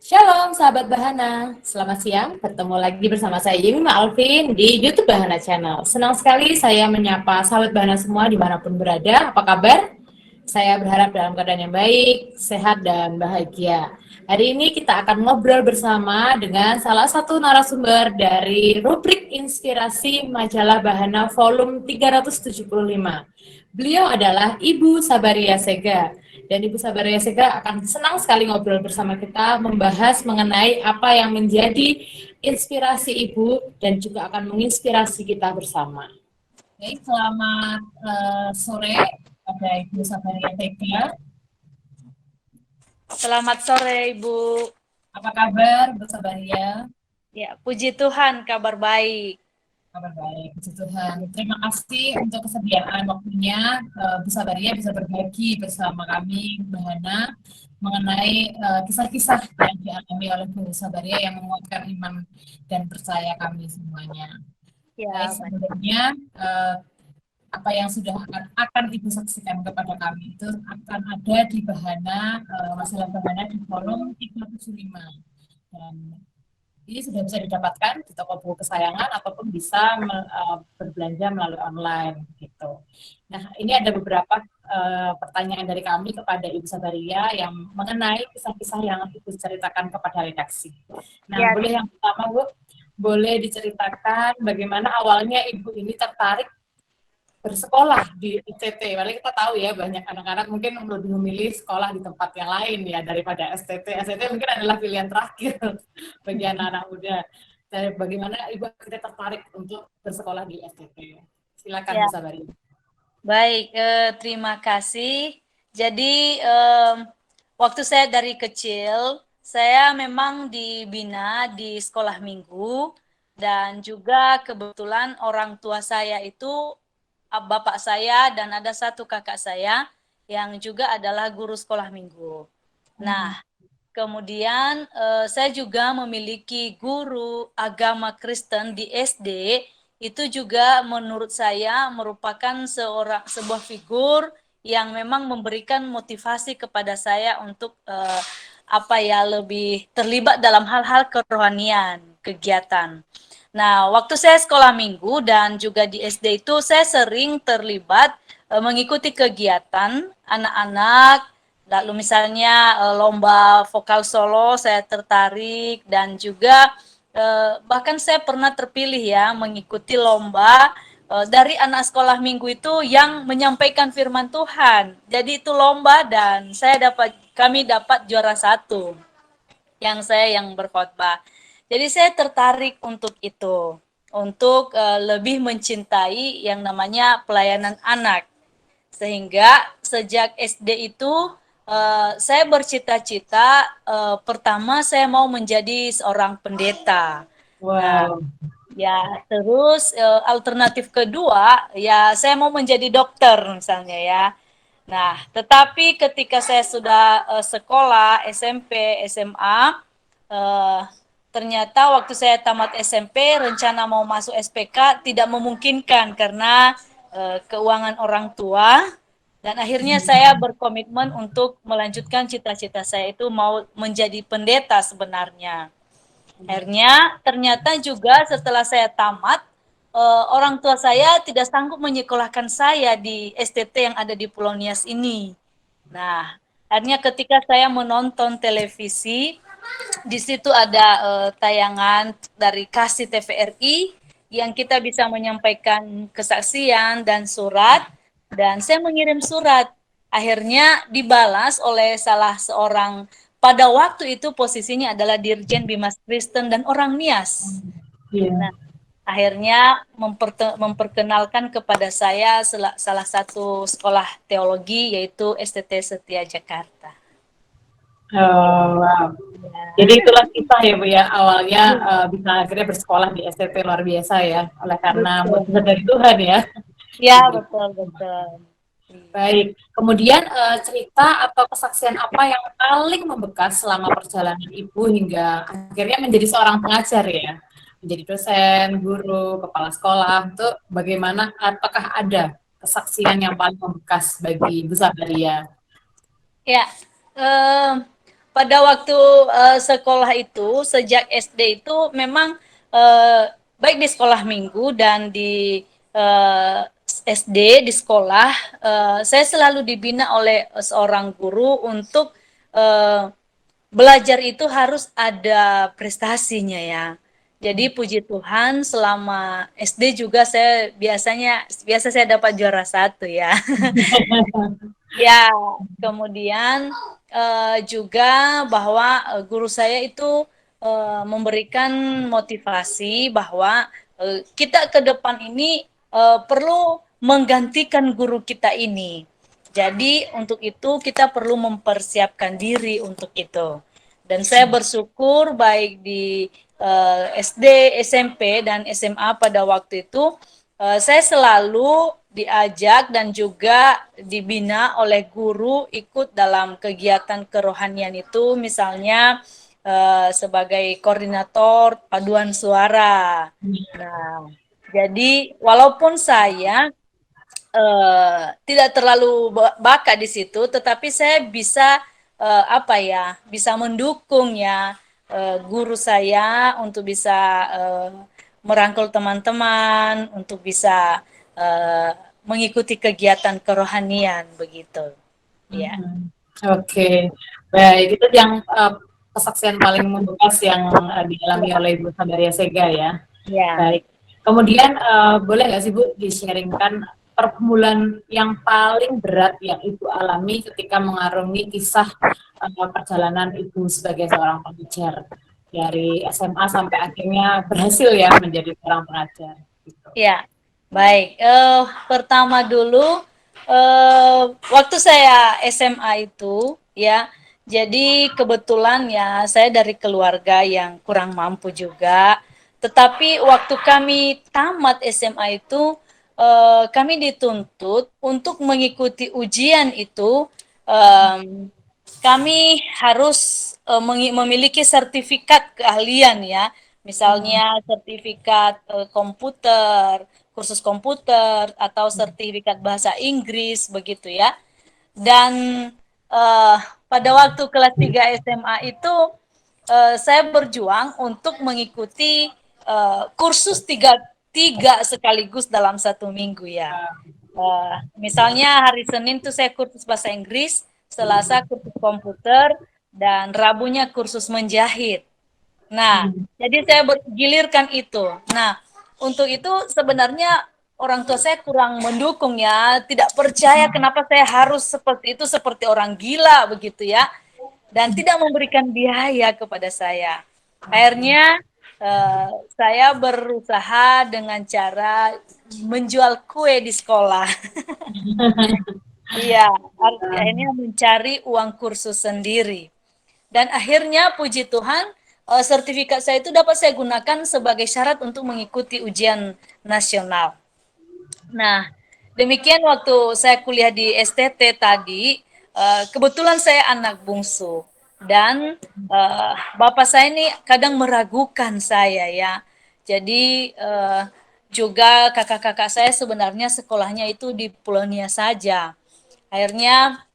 Shalom sahabat Bahana, selamat siang. Bertemu lagi bersama saya Yumi Alvin di YouTube Bahana Channel. Senang sekali saya menyapa sahabat Bahana semua dimanapun berada. Apa kabar? Saya berharap dalam keadaan yang baik, sehat, dan bahagia. Hari ini kita akan ngobrol bersama dengan salah satu narasumber dari rubrik Inspirasi Majalah Bahana volume 375. Beliau adalah Ibu Sabaria Sega. Dan Ibu Sabaria Sega akan senang sekali ngobrol bersama kita, membahas mengenai apa yang menjadi inspirasi Ibu dan juga akan menginspirasi kita bersama. Baik, selamat sore pada Ibu Sabaria Sega. Selamat sore, Ibu. Apa kabar, Bu Sabaria? Ya, puji Tuhan, kabar baik. Kabar baik, puji Tuhan. Terima kasih untuk kesediaan waktunya. Bu Sabaria bisa berbagi bersama kami, Bahana, mengenai kisah-kisah yang dialami oleh Bu Sabaria yang menguatkan iman dan percaya kami semuanya. Baik, Ya, sebelumnya apa yang sudah akan Ibu saksikan kepada kami itu akan ada di Bahana, masalah Bahana di volume 375. Dan ini sudah bisa didapatkan di toko buku kesayangan ataupun bisa berbelanja melalui online gitu. Nah, ini ada beberapa pertanyaan dari kami kepada Ibu Sabaria yang mengenai kisah-kisah yang Ibu ceritakan kepada redaksi. Nah, ya, boleh yang pertama, Bu, boleh diceritakan bagaimana awalnya Ibu ini tertarik bersekolah di ICT. Padahal kita tahu ya banyak anak-anak mungkin lebih memilih sekolah di tempat yang lain ya daripada STT. STT mungkin adalah pilihan terakhir bagi anak-anak muda. Dan bagaimana Ibu akhirnya tertarik untuk bersekolah di STT? Silakan ya. Bu Sabari. Baik, terima kasih. Jadi, waktu saya dari kecil, saya memang dibina di sekolah minggu, dan juga kebetulan orang tua saya itu bapak saya dan ada satu kakak saya yang juga adalah guru sekolah minggu. Nah, kemudian saya juga memiliki guru agama Kristen di SD, itu juga menurut saya merupakan sebuah figur yang memang memberikan motivasi kepada saya untuk lebih terlibat dalam hal-hal kerohanian, kegiatan. Nah, waktu saya sekolah minggu dan juga di SD itu saya sering terlibat mengikuti kegiatan anak-anak. Lalu misalnya lomba vokal solo saya tertarik, dan juga bahkan saya pernah terpilih ya mengikuti lomba dari anak sekolah minggu itu yang menyampaikan firman Tuhan. Jadi itu lomba dan kami dapat juara satu, yang berkhotbah. Jadi saya tertarik untuk itu, untuk lebih mencintai yang namanya pelayanan anak. Sehingga sejak SD itu saya bercita-cita, pertama saya mau menjadi seorang pendeta. Nah, Wow. ya terus alternatif kedua ya saya mau menjadi dokter misalnya ya. Nah, tetapi ketika saya sudah sekolah SMP, SMA, eh, ternyata waktu saya tamat SMP rencana mau masuk SPK tidak memungkinkan karena keuangan orang tua, dan akhirnya saya berkomitmen untuk melanjutkan cita-cita saya itu mau menjadi pendeta sebenarnya. Akhirnya ternyata juga setelah saya tamat, orang tua saya tidak sanggup menyekolahkan saya di STT yang ada di Pulau Nias ini. Nah, akhirnya ketika saya menonton televisi, di situ ada tayangan dari Kasih TVRI yang kita bisa menyampaikan kesaksian dan surat, dan saya mengirim surat. Akhirnya dibalas oleh salah seorang, pada waktu itu posisinya adalah Dirjen Bimas Kristen dan orang Nias. Iya. Nah, akhirnya memperkenalkan kepada saya salah satu sekolah teologi yaitu STT Setia Jakarta. Oh, wow. Jadi Ya, itulah kisah ya Bu ya, awalnya bisa akhirnya bersekolah di STT luar biasa ya, oleh karena mujizat betul. dari Tuhan ya. Ya, Diberi. betul, betul. Iya. Baik, kemudian cerita atau kesaksian apa yang paling membekas selama perjalanan Ibu hingga akhirnya menjadi seorang pengajar ya? Menjadi dosen, guru, kepala sekolah, itu bagaimana, apakah ada kesaksian yang paling membekas bagi Ibu Sabaria? Ya, pada waktu sekolah itu sejak SD itu memang baik di sekolah minggu dan di SD di sekolah saya selalu dibina oleh seorang guru untuk uh, belajar itu harus ada prestasinya ya. Jadi puji Tuhan selama SD juga saya biasa saya dapat juara satu ya. Ya, kemudian juga bahwa guru saya itu memberikan motivasi bahwa kita ke depan ini perlu menggantikan guru kita ini. Jadi untuk itu kita perlu mempersiapkan diri untuk itu. Dan saya bersyukur baik di SD, SMP, dan SMA pada waktu itu saya selalu diajak dan juga dibina oleh guru ikut dalam kegiatan kerohanian itu, misalnya sebagai koordinator paduan suara. Nah, jadi walaupun saya tidak terlalu bakat di situ, tetapi saya bisa bisa mendukung ya guru saya untuk bisa merangkul teman-teman untuk bisa uh, mengikuti kegiatan kerohanian begitu. Ya. Oke, baik itu yang kesaksian paling membekas yang dialami oleh Ibu Sabaria Sega ya. Ya. Baik. Kemudian boleh nggak sih Bu di-sharingkan pergumulan yang paling berat yang Ibu alami ketika mengarungi kisah perjalanan Ibu sebagai seorang pengajar dari SMA sampai akhirnya berhasil ya menjadi seorang pengajar. Gitu. Ya, baik. Pertama dulu, waktu saya SMA itu, ya, jadi kebetulan ya saya dari keluarga yang kurang mampu juga. Tetapi waktu kami tamat SMA itu, kami dituntut untuk mengikuti ujian itu. Kami harus memiliki sertifikat keahlian ya, misalnya sertifikat kursus komputer atau sertifikat bahasa Inggris begitu ya. Dan uh, pada waktu kelas 3 SMA itu saya berjuang untuk mengikuti kursus tiga sekaligus dalam satu minggu ya. Misalnya hari Senin tuh saya kursus bahasa Inggris, Selasa kursus komputer, dan Rabunya kursus menjahit. Nah, jadi saya bergilirkan itu. Nah, untuk itu sebenarnya orang tua saya kurang mendukung ya, tidak percaya kenapa saya harus seperti itu, seperti orang gila begitu ya, dan tidak memberikan biaya kepada saya. Akhirnya saya berusaha dengan cara menjual kue di sekolah. Iya, akhirnya mencari uang kursus sendiri. Dan akhirnya puji Tuhan, sertifikat saya itu dapat saya gunakan sebagai syarat untuk mengikuti ujian nasional. Nah, demikian waktu saya kuliah di STT tadi, kebetulan saya anak bungsu. Dan bapak saya ini kadang meragukan saya ya. Jadi juga kakak-kakak saya sebenarnya sekolahnya itu di Polonia saja. Akhirnya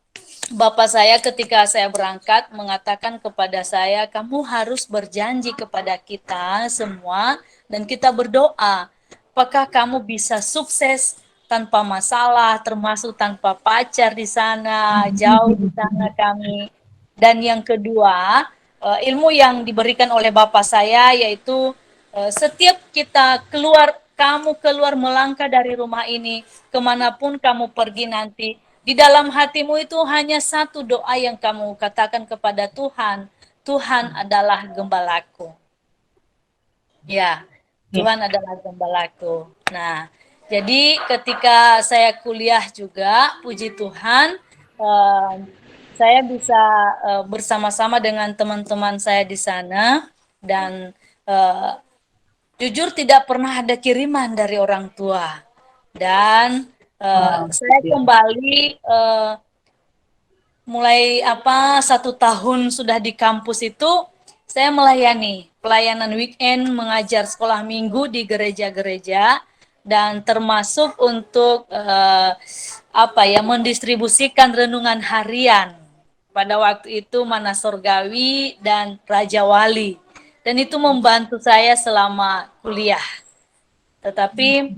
bapak saya ketika saya berangkat mengatakan kepada saya, kamu harus berjanji kepada kita semua dan kita berdoa. Apakah kamu bisa sukses tanpa masalah, termasuk tanpa pacar di sana, jauh di sana kami. Dan yang kedua, ilmu yang diberikan oleh bapak saya yaitu setiap kamu keluar melangkah dari rumah ini, kemanapun kamu pergi nanti, di dalam hatimu itu hanya satu doa yang kamu katakan kepada Tuhan, Tuhan adalah gembalaku. Ya, Tuhan adalah gembalaku. Nah, jadi ketika saya kuliah juga, puji Tuhan, saya bisa bersama-sama dengan teman-teman saya di sana dan jujur tidak pernah ada kiriman dari orang tua. Dan saya kembali mulai 1 tahun sudah di kampus itu saya melayani pelayanan weekend, mengajar sekolah minggu di gereja-gereja dan termasuk untuk mendistribusikan renungan harian. pada waktu itu mana Sorgawi dan Raja Wali. Dan itu membantu saya selama kuliah. Tetapi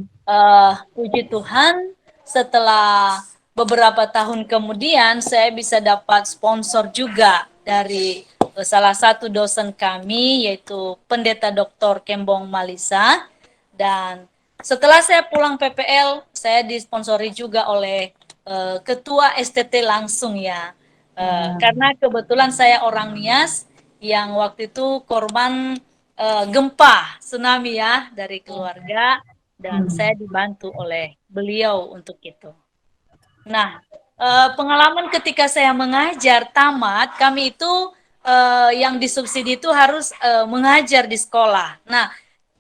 puji Tuhan, setelah beberapa tahun kemudian saya bisa dapat sponsor juga dari salah satu dosen kami, yaitu Pendeta Dr. Kembong Malisa. Dan setelah saya pulang PPL, saya disponsori juga oleh Ketua STT langsung ya. Karena kebetulan saya orang Nias yang waktu itu korban gempa tsunami ya dari keluarga, dan saya dibantu oleh beliau untuk itu. Nah, pengalaman ketika saya mengajar tamat, kami itu yang disubsidi itu harus mengajar di sekolah. Nah,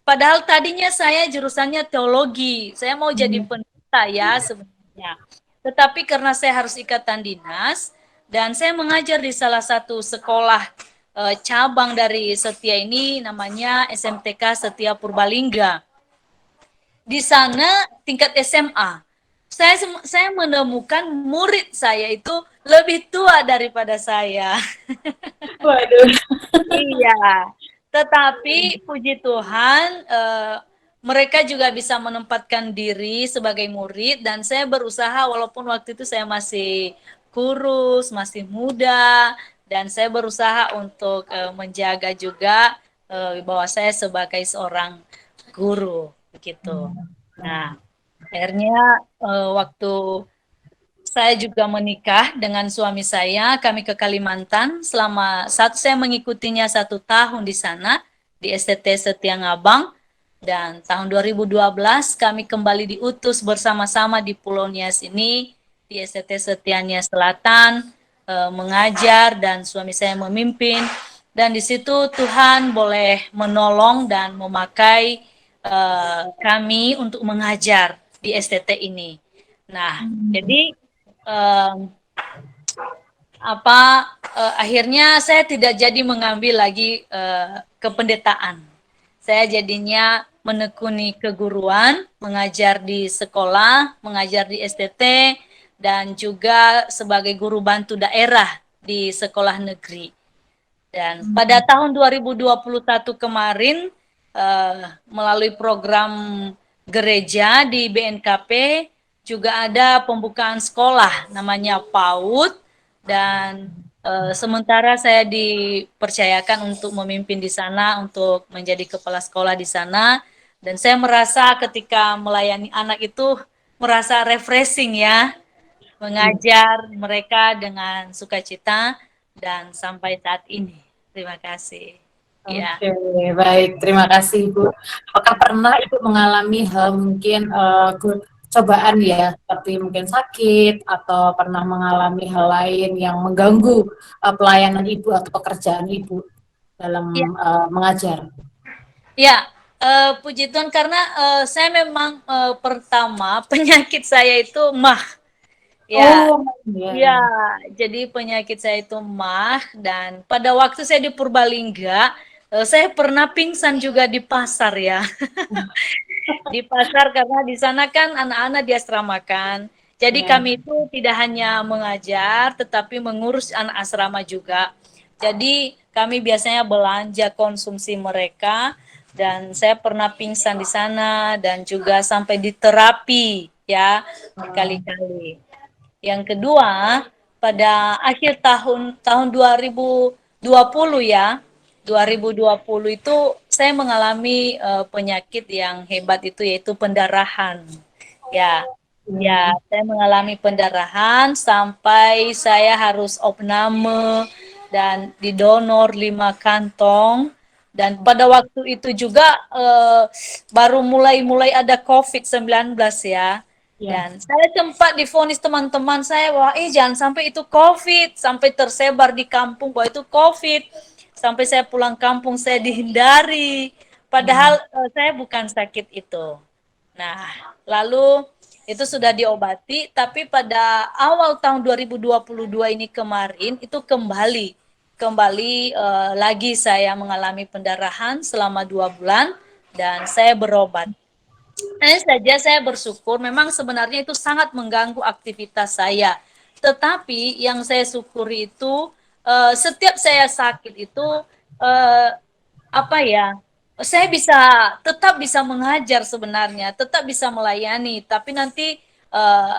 padahal tadinya saya jurusannya teologi, saya mau jadi pendeta ya sebenarnya. Tetapi karena saya harus ikatan dinas dan saya mengajar di salah satu sekolah cabang dari Setia ini, namanya SMTK Setia Purbalingga. Di sana tingkat SMA, saya menemukan murid saya itu lebih tua daripada saya. Waduh. Iya, tetapi puji Tuhan, mereka juga bisa menempatkan diri sebagai murid, dan saya berusaha walaupun waktu itu saya masih kurus, masih muda, dan saya berusaha untuk menjaga juga bahwa saya sebagai seorang guru begitu. Nah, akhirnya waktu saya juga menikah dengan suami saya, kami ke Kalimantan saya mengikutinya 1 tahun di sana di STT Setia Ngabang, dan tahun 2012 kami kembali diutus bersama-sama di Pulau Nias ini di STT Setia Nias Selatan, mengajar, dan suami saya memimpin, dan di situ Tuhan boleh menolong dan memakai kami untuk mengajar di STT ini. Nah, jadi akhirnya saya tidak jadi mengambil lagi kependetaan. Saya jadinya menekuni keguruan, mengajar di sekolah, mengajar di STT, dan juga sebagai guru bantu daerah di sekolah negeri. Dan pada tahun 2021 kemarin, melalui program gereja di BNKP, juga ada pembukaan sekolah namanya PAUD, dan sementara saya dipercayakan untuk memimpin di sana, untuk menjadi kepala sekolah di sana, dan saya merasa ketika melayani anak itu merasa refreshing ya, mengajar mereka dengan sukacita, dan sampai saat ini. Terima kasih. Ya. Oke, baik. Terima kasih, Ibu. Apakah pernah Ibu mengalami hal mungkin cobaan ya, seperti mungkin sakit atau pernah mengalami hal lain yang mengganggu pelayanan Ibu atau pekerjaan Ibu Ya, dalam mengajar? ya, puji Tuhan karena saya memang pertama penyakit saya itu mah. Ya, Oh, ya. ya, jadi penyakit saya itu mah, dan pada waktu saya di Purbalingga, saya pernah pingsan juga di pasar ya. Di pasar karena di sana kan anak-anak diasramakan. Jadi Ya. kami itu tidak hanya mengajar, tetapi mengurus anak asrama juga. Jadi kami biasanya belanja konsumsi mereka, dan saya pernah pingsan di sana dan juga sampai di terapi ya berkali-kali. Yang kedua, pada akhir tahun 2020 ya, 2020 itu saya mengalami penyakit yang hebat itu, yaitu pendarahan. Ya, ya, saya mengalami pendarahan sampai saya harus opname dan didonor 5 kantong. Dan pada waktu itu juga baru mulai ada COVID-19 ya. Ya. Dan saya sempat divonis teman-teman saya bahwa jangan sampai itu COVID, sampai tersebar di kampung bahwa itu COVID. Sampai saya pulang kampung saya dihindari. Padahal saya bukan sakit itu. Nah, lalu itu sudah diobati, tapi pada awal tahun 2022 ini kemarin itu kembali lagi saya mengalami pendarahan selama 2 bulan, dan saya berobat. Hanya saja saya bersyukur, memang sebenarnya itu sangat mengganggu aktivitas saya tetapi yang saya syukuri itu setiap saya sakit itu eh, apa ya? Saya tetap bisa mengajar sebenarnya, tetap bisa melayani, tapi nanti eh,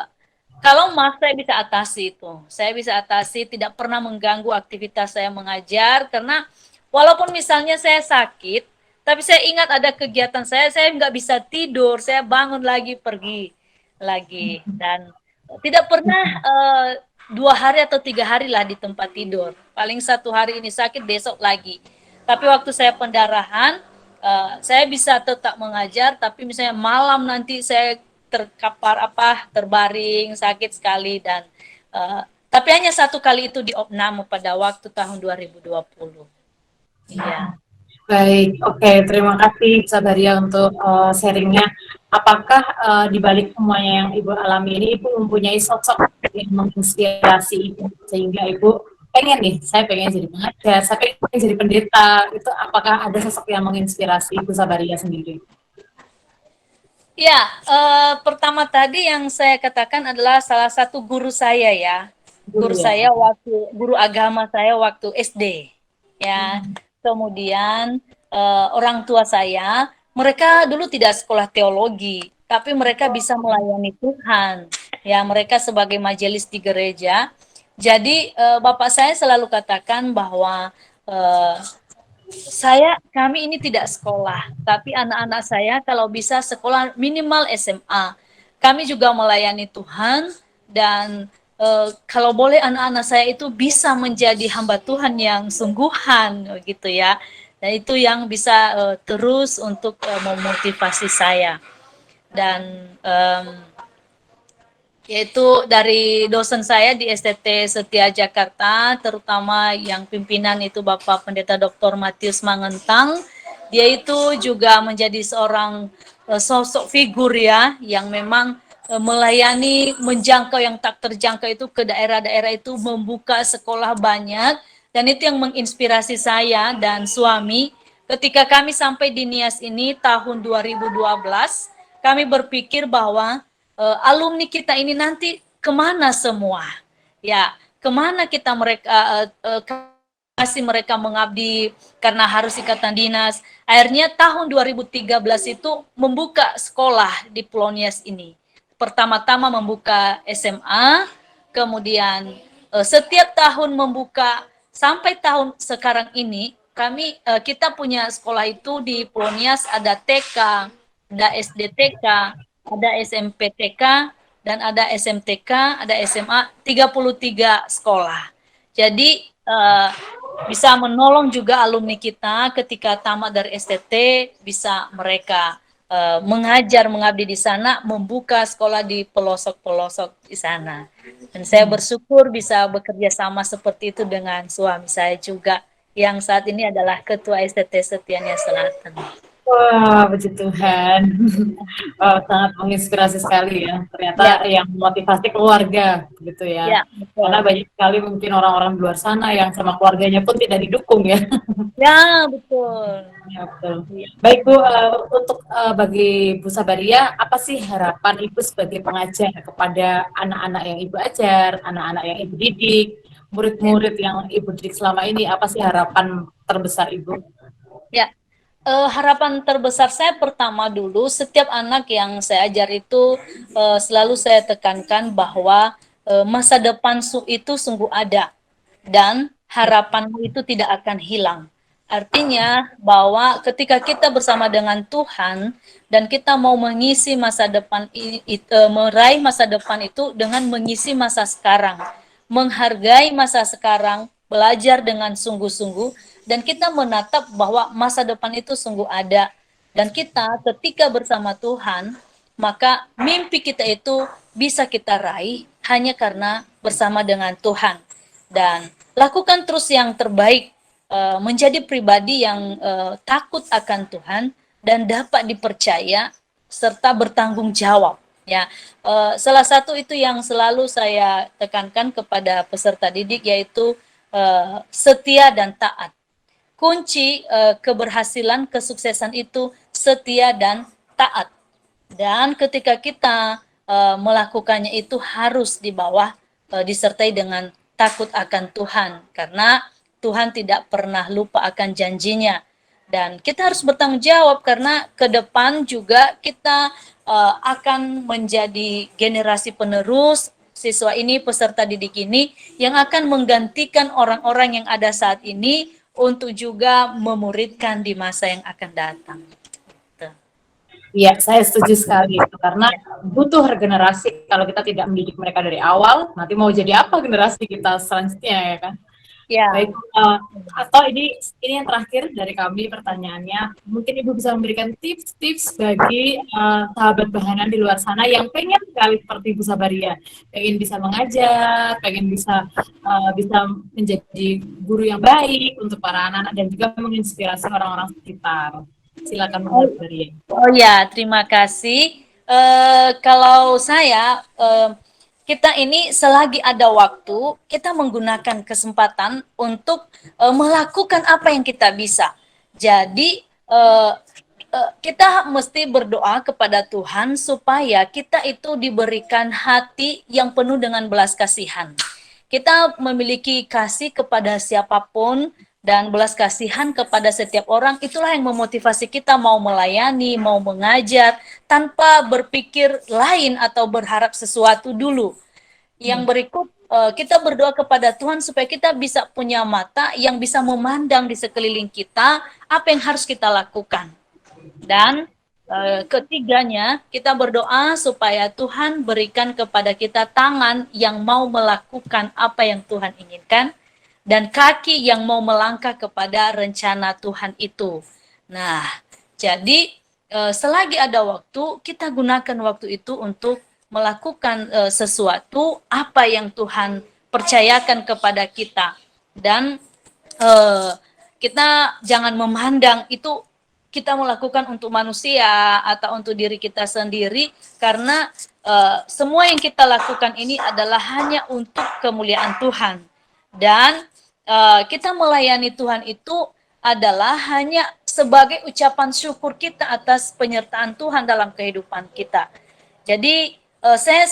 kalau Mas saya bisa atasi itu. Saya bisa atasi, tidak pernah mengganggu aktivitas saya mengajar karena walaupun misalnya saya sakit, tapi saya ingat ada kegiatan saya nggak bisa tidur, saya bangun lagi pergi lagi dan tidak pernah 2 hari atau 3 hari lah di tempat tidur. Paling 1 hari ini sakit, besok lagi. Tapi waktu saya pendarahan, saya bisa tetap mengajar, tapi misalnya malam nanti saya terkapar terbaring sakit sekali dan tapi hanya 1 kali itu di opname pada waktu tahun 2020. Iya. Baik, oke, terima kasih Sabaria untuk sharingnya. Apakah di balik semuanya yang Ibu alami ini, Ibu mempunyai sosok yang menginspirasi Ibu sehingga Ibu pengen nih, saya pengen jadi pengajar, saya pengen jadi pendeta. Itu apakah ada sosok yang menginspirasi Ibu Sabaria sendiri? Ya, pertama tadi yang saya katakan adalah salah satu guru saya ya. Guru ya. Guru agama saya waktu SD. Ya. Kemudian orang tua saya, mereka dulu tidak sekolah teologi, tapi mereka bisa melayani Tuhan. Ya, mereka sebagai majelis di gereja. Jadi bapak saya selalu katakan bahwa eh, kami ini tidak sekolah, tapi anak-anak saya kalau bisa sekolah minimal SMA. Kami juga melayani Tuhan dan kalau boleh anak-anak saya itu bisa menjadi hamba Tuhan yang sungguhan gitu ya. Dan itu yang bisa terus untuk memotivasi saya. Dan yaitu dari dosen saya di STT Setia Jakarta, terutama yang pimpinan itu Bapak Pendeta Dr. Matius Mangentang. Dia itu juga menjadi seorang sosok figur ya, yang memang melayani, menjangkau yang tak terjangkau itu ke daerah-daerah itu, membuka sekolah banyak, dan itu yang menginspirasi saya dan suami. Ketika kami sampai di Nias ini tahun 2012, kami berpikir bahwa alumni kita ini nanti kemana semua? Ya, kemana kita mereka kasih mereka mengabdi karena harus ikatan dinas. Akhirnya tahun 2013 itu membuka sekolah di Pulau Nias ini. Pertama-tama membuka SMA, kemudian setiap tahun membuka sampai tahun sekarang ini kita punya sekolah itu di Pulau Nias ada TK, ada SDTK, ada SMPTK, dan ada SMTK, ada SMA, 33 sekolah. Jadi bisa menolong juga alumni kita ketika tamat dari STT, bisa mereka mengajar, mengabdi di sana, membuka sekolah di pelosok-pelosok di sana. Dan saya bersyukur bisa bekerja sama seperti itu dengan suami saya juga, yang saat ini adalah Ketua STT Setianya Selatan. Wah, puji Tuhan. Sangat menginspirasi sekali ya. Ternyata Ya, yang memotivasi keluarga gitu ya. ya, Karena betul. banyak sekali mungkin orang-orang di luar sana yang sama keluarganya pun tidak didukung ya. Ya, betul. Ya, betul. Ya. Baik Bu, untuk bagi Bu Sabaria, apa sih harapan Ibu sebagai pengajar kepada anak-anak yang Ibu ajar, anak-anak yang Ibu didik, murid-murid yang Ibu didik selama ini, apa sih harapan terbesar Ibu? Ya, harapan terbesar saya pertama dulu, setiap anak yang saya ajar itu selalu saya tekankan bahwa masa depan itu sungguh ada dan harapanmu itu tidak akan hilang. Artinya bahwa ketika kita bersama dengan Tuhan dan kita mau mengisi masa depan, meraih masa depan itu dengan mengisi masa sekarang, menghargai masa sekarang, belajar dengan sungguh-sungguh, dan kita menatap bahwa masa depan itu sungguh ada. Dan kita ketika bersama Tuhan, maka mimpi kita itu bisa kita raih hanya karena bersama dengan Tuhan. Dan lakukan terus yang terbaik, menjadi pribadi yang takut akan Tuhan dan dapat dipercaya serta bertanggung jawab. Ya, salah satu itu yang selalu saya tekankan kepada peserta didik yaitu setia dan taat. Kunci keberhasilan, kesuksesan itu setia dan taat. Dan ketika kita melakukannya itu harus di bawah disertai dengan takut akan Tuhan, karena Tuhan tidak pernah lupa akan janjinya. Dan kita harus bertanggung jawab karena ke depan juga kita akan menjadi generasi penerus, siswa ini, peserta didik ini yang akan menggantikan orang-orang yang ada saat ini untuk juga memuridkan di masa yang akan datang. Iya, saya setuju sekali itu karena butuh regenerasi. Kalau kita tidak mendidik mereka dari awal, nanti mau jadi apa generasi kita selanjutnya ya kan? Ya. Baik, atau ini yang terakhir dari kami pertanyaannya, mungkin Ibu bisa memberikan tips-tips bagi sahabat Bahana di luar sana yang pengen sekali seperti Ibu Sabaria, pengen bisa mengajar, pengen bisa menjadi guru yang baik untuk para anak-anak dan juga menginspirasi orang-orang sekitar. Silakan Bu Sabaria. Oh ya, terima kasih. Kalau saya kita ini selagi ada waktu, kita menggunakan kesempatan untuk melakukan apa yang kita bisa. Jadi kita mesti berdoa kepada Tuhan supaya kita itu diberikan hati yang penuh dengan belas kasihan. Kita memiliki kasih kepada siapapun dan belas kasihan kepada setiap orang, itulah yang memotivasi kita mau melayani, mau mengajar, tanpa berpikir lain atau berharap sesuatu dulu. Yang berikut, kita berdoa kepada Tuhan supaya kita bisa punya mata yang bisa memandang di sekeliling kita apa yang harus kita lakukan. Dan ketiganya, kita berdoa supaya Tuhan berikan kepada kita tangan yang mau melakukan apa yang Tuhan inginkan, dan kaki yang mau melangkah kepada rencana Tuhan itu. Nah, jadi selagi ada waktu, kita gunakan waktu itu untuk melakukan sesuatu apa yang Tuhan percayakan kepada kita. Dan kita jangan memandang itu kita melakukan untuk manusia atau untuk diri kita sendiri, karena semua yang kita lakukan ini adalah hanya untuk kemuliaan Tuhan. Dan kita melayani Tuhan itu adalah hanya sebagai ucapan syukur kita atas penyertaan Tuhan dalam kehidupan kita. Jadi saya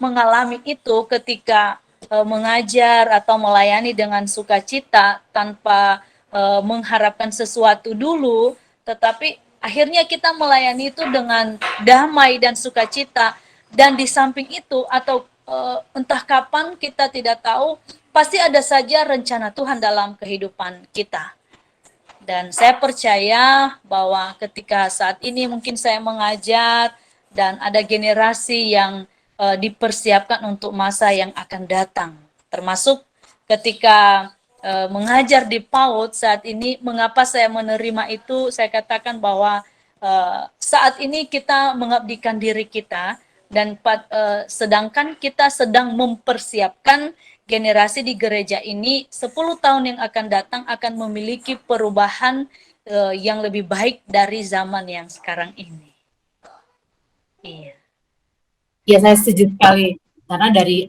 mengalami itu ketika mengajar atau melayani dengan sukacita tanpa mengharapkan sesuatu dulu, tetapi akhirnya kita melayani itu dengan damai dan sukacita. Dan di samping itu atau entah kapan kita tidak tahu, pasti ada saja rencana Tuhan dalam kehidupan kita. Dan saya percaya bahwa ketika saat ini mungkin saya mengajar dan ada generasi yang dipersiapkan untuk masa yang akan datang. Termasuk ketika mengajar di PAUD saat ini, mengapa saya menerima itu, saya katakan bahwa saat ini kita mengabdikan diri kita, dan sedangkan kita sedang mempersiapkan generasi di gereja ini 10 tahun yang akan datang akan memiliki perubahan yang lebih baik dari zaman yang sekarang ini. Iya. Ya, saya setuju sekali. Karena dari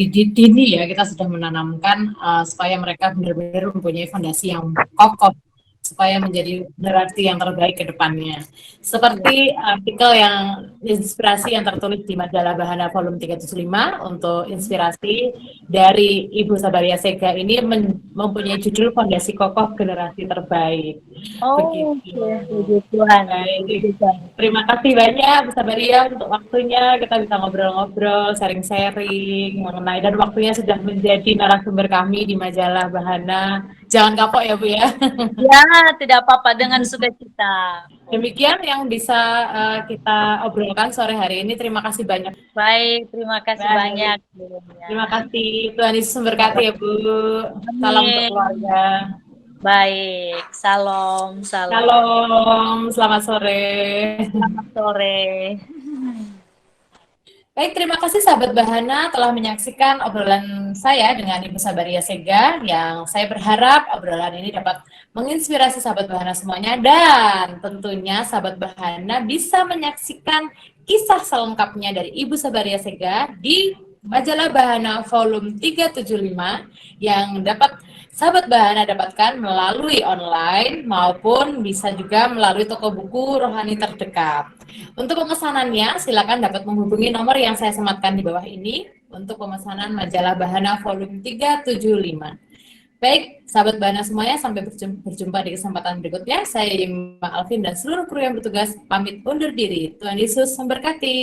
dini ya kita sudah menanamkan supaya mereka benar-benar mempunyai fondasi yang kokoh, supaya menjadi generasi yang terbaik ke depannya. Seperti artikel yang inspirasi yang tertulis di majalah Bahana volume 375 untuk inspirasi dari Ibu Sabaria Sega ini mempunyai judul Fondasi Kokoh Generasi Terbaik. Oh, puji Tuhan. Terima kasih banyak Bu Sabaria untuk waktunya, kita bisa ngobrol-ngobrol, sharing-sharing mengenai, dan waktunya sudah menjadi narasumber kami di majalah Bahana. Jangan kapok ya Bu ya. Ya, tidak apa-apa, dengan sukacita. Demikian yang bisa kita obrolkan sore hari ini. Terima kasih banyak. Baik, terima kasih banyak. Terima kasih. Tuhan Yesus memberkati ya Bu. Salam untuk keluarga. Baik, salam. Shalom, selamat sore. Selamat sore. Baik, terima kasih sahabat Bahana telah menyaksikan obrolan saya dengan Ibu Sabaria Sega, yang saya berharap obrolan ini dapat menginspirasi sahabat Bahana semuanya, dan tentunya sahabat Bahana bisa menyaksikan kisah selengkapnya dari Ibu Sabaria Sega di majalah Bahana volume 375 yang dapat sahabat Bahana dapatkan melalui online maupun bisa juga melalui toko buku rohani terdekat. Untuk pemesanannya, silakan dapat menghubungi nomor yang saya sematkan di bawah ini. untuk pemesanan majalah Bahana volume 375. Baik, sahabat Bahana semuanya, sampai berjumpa di kesempatan berikutnya. Saya Yima Alvin dan seluruh kru yang bertugas pamit undur diri. Tuhan Yesus memberkati.